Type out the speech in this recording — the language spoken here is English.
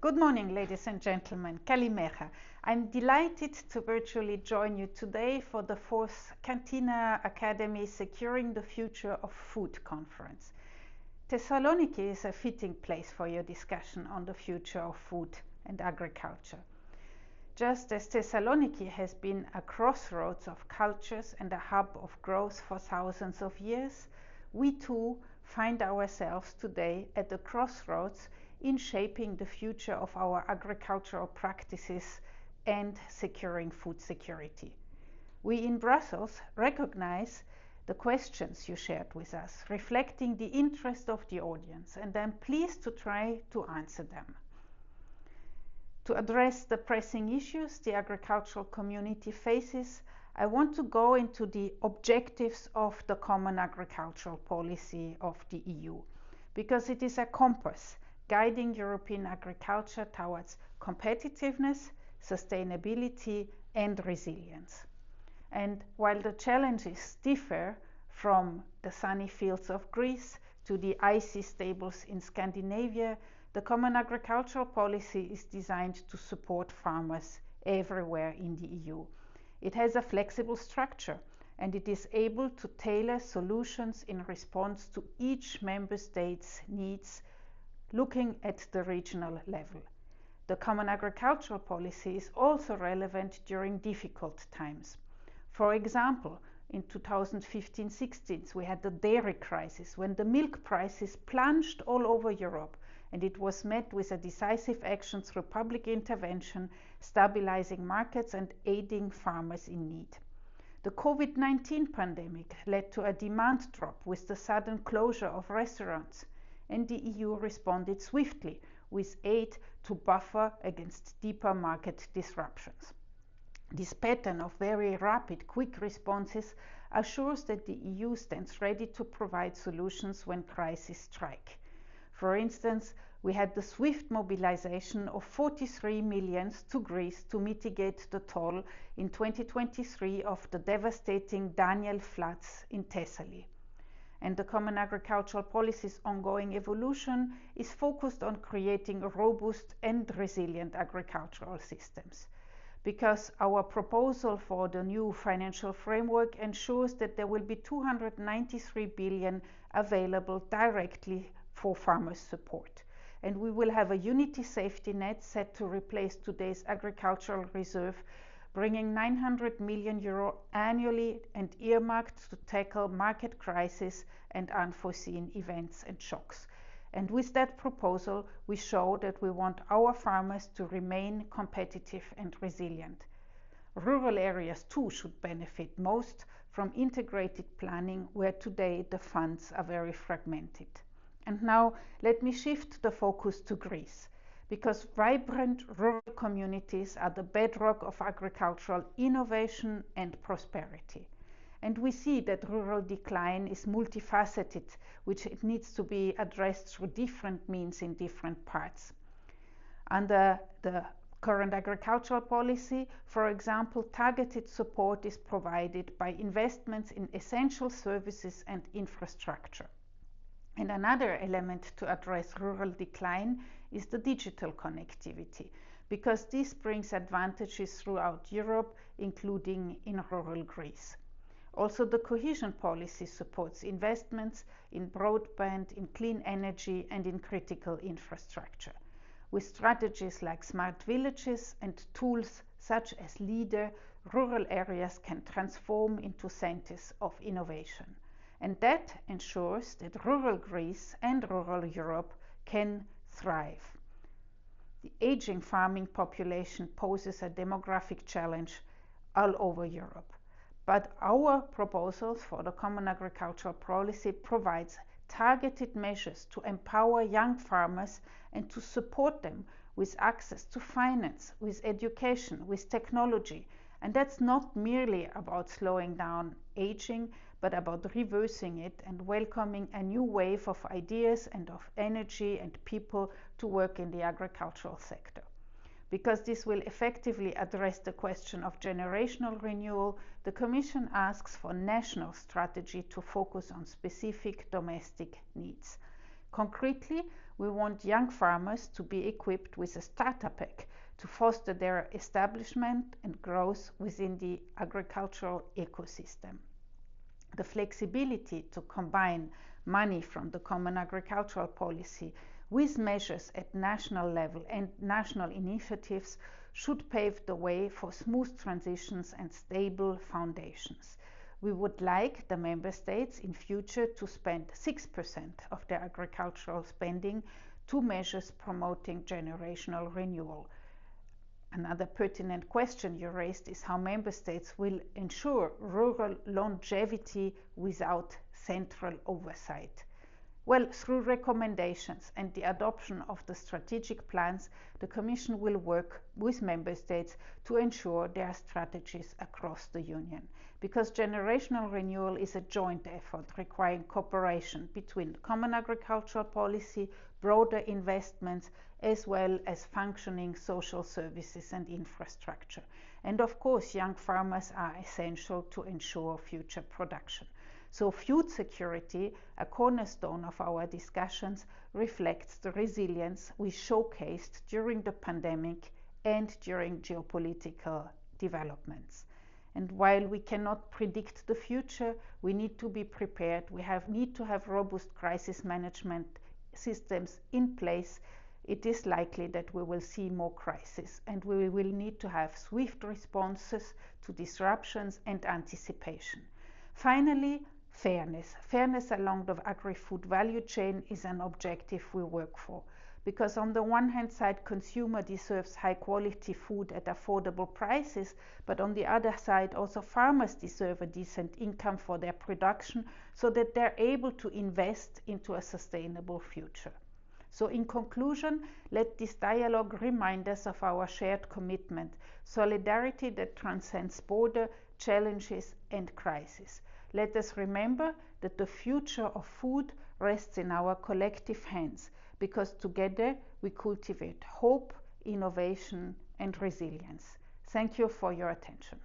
Good morning, ladies and gentlemen. Kalimera. I'm delighted to virtually join you today for the fourth Cantina Academy Securing the Future of Food conference. Thessaloniki is a fitting place for your discussion on the future of food and agriculture. Just as Thessaloniki has been a crossroads of cultures and a hub of growth for thousands of years, we too find ourselves today at the crossroads in shaping the future of our agricultural practices and securing food security. We in Brussels recognize the questions you shared with us, reflecting the interest of the audience, and I'm pleased to try to answer them. To address the pressing issues the agricultural community faces, I want to go into the objectives of the Common Agricultural Policy of the EU, because it is a compass guiding European agriculture towards competitiveness, sustainability, and resilience. And while the challenges differ from the sunny fields of Greece to the icy stables in Scandinavia, the Common Agricultural Policy is designed to support farmers everywhere in the EU. It has a flexible structure, and it is able to tailor solutions in response to each member state's needs, looking at the regional level. The Common Agricultural Policy is also relevant during difficult times. For example, in 2015-16, we had the dairy crisis when the milk prices plunged all over Europe, and it was met with a decisive action through public intervention, stabilizing markets and aiding farmers in need. The COVID-19 pandemic led to a demand drop with the sudden closure of restaurants, and the EU responded swiftly with aid to buffer against deeper market disruptions. This pattern of very rapid, quick responses assures that the EU stands ready to provide solutions when crises strike. For instance, we had the swift mobilization of 43 million to Greece to mitigate the toll in 2023 of the devastating Daniel floods in Thessaly. And the Common Agricultural Policy's ongoing evolution is focused on creating robust and resilient agricultural systems, because our proposal for the new financial framework ensures that there will be 293 billion available directly for farmers' support. And we will have a unity safety net set to replace today's agricultural reserve, bringing 900 million euro annually and earmarked to tackle market crises and unforeseen events and shocks. And with that proposal, we show that we want our farmers to remain competitive and resilient. Rural areas too should benefit most from integrated planning, where today the funds are very fragmented. And now let me shift the focus to Greece, because vibrant rural communities are the bedrock of agricultural innovation and prosperity. And we see that rural decline is multifaceted, which it needs to be addressed through different means in different parts. Under the current agricultural policy, for example, targeted support is provided by investments in essential services and infrastructure. And another element to address rural decline is the digital connectivity, because this brings advantages throughout Europe, including in rural Greece. Also, the cohesion policy supports investments in broadband, in clean energy, and in critical infrastructure. With strategies like smart villages and tools such as LEADER, rural areas can transform into centers of innovation. And that ensures that rural Greece and rural Europe can thrive. The aging farming population poses a demographic challenge all over Europe. But our proposals for the Common Agricultural Policy provides targeted measures to empower young farmers and to support them with access to finance, with education, with technology. And that's not merely about slowing down aging, but about reversing it and welcoming a new wave of ideas and of energy and people to work in the agricultural sector. Because this will effectively address the question of generational renewal, the Commission asks for national strategy to focus on specific domestic needs. Concretely, we want young farmers to be equipped with a starter pack to foster their establishment and growth within the agricultural ecosystem. The flexibility to combine money from the Common Agricultural Policy with measures at national level and national initiatives should pave the way for smooth transitions and stable foundations. We would like the Member States in future to spend 6% of their agricultural spending to measures promoting generational renewal. Another pertinent question you raised is how Member States will ensure rural longevity without central oversight. Well, through recommendations and the adoption of the strategic plans, the Commission will work with Member States to ensure their strategies across the Union, because generational renewal is a joint effort requiring cooperation between the Common Agricultural Policy, broader investments, as well as functioning social services and infrastructure. And of course, young farmers are essential to ensure future production. So food security, a cornerstone of our discussions, reflects the resilience we showcased during the pandemic and during geopolitical developments. And while we cannot predict the future, we need to be prepared. We need to have robust crisis management systems in place. It is likely that we will see more crises, and we will need to have swift responses to disruptions and anticipation. Finally, fairness. Fairness along the agri-food value chain is an objective we work for, because on the one hand side, consumer deserves high quality food at affordable prices, but on the other side, also farmers deserve a decent income for their production so that they're able to invest into a sustainable future. So in conclusion, let this dialogue remind us of our shared commitment, solidarity that transcends border, challenges and crises. Let us remember that the future of food rests in our collective hands, because together we cultivate hope, innovation and resilience. Thank you for your attention.